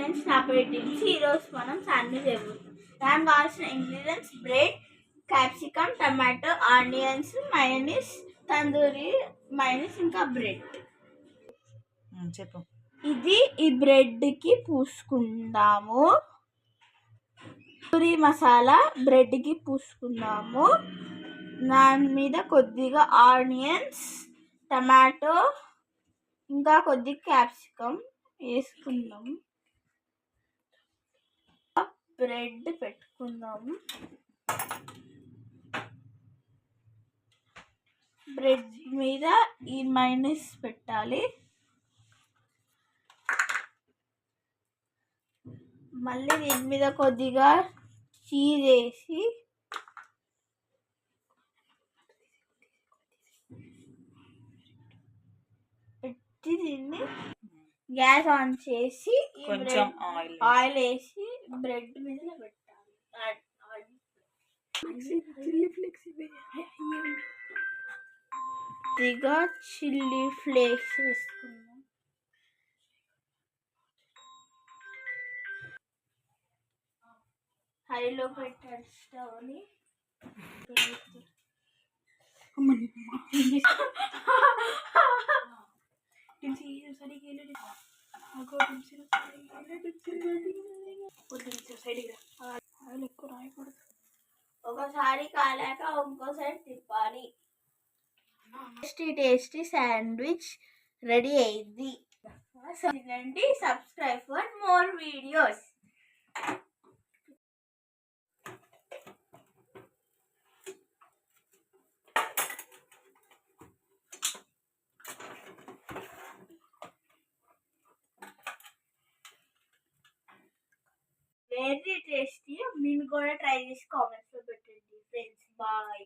Friends నా పేరు టిల్సీ. ఈరోజు మనం శాండ్విచ్ చేయబోతున్నాం. దానికి కావాల్సిన ingredients bread, capsicum, tomato, onions, mayonnaise, tandoori mayonnaise, ఇంకా బ్రెడ్. చెప్పు. ఇది ఈ బ్రెడ్కి పూసుకుందాము. తందూరి మసాలా బ్రెడ్కి పూసుకుందాము. దాని మీద కొద్దిగా ఆనియన్స్, టమాటో, ఇంకా కొద్దిగా క్యాప్సికమ్ వేసుకుందాం. బ్రెడ్ పెట్టుకుందాము. బ్రెడ్ మీద ఈ మైనస్ పెట్టాలి. మళ్ళీ దీని మీద కొద్దిగా చీజ్ వేసి పెట్టి దీన్ని గ్యాస్ ఆన్ చేసి కొంచెం ఆయిల్ వేసి బ్రెడ్ మీద పెట్టాలి. కొద్దిగా చిల్లీ ఫ్లేక్స్ వేసుకుందాం. హైలో పెట్టాలి స్టవ్ని. ఒకసారి కాలాక ఇంకోసారి తిప్పాలి. టేస్టీ శాండ్విచ్ రెడీ అయింది. Subscribe for more videos. Very tasty. మీరు కూడా ట్రై చేసి కామెంట్స్లో పెట్టండి ఫ్రెండ్స్. బాయ్.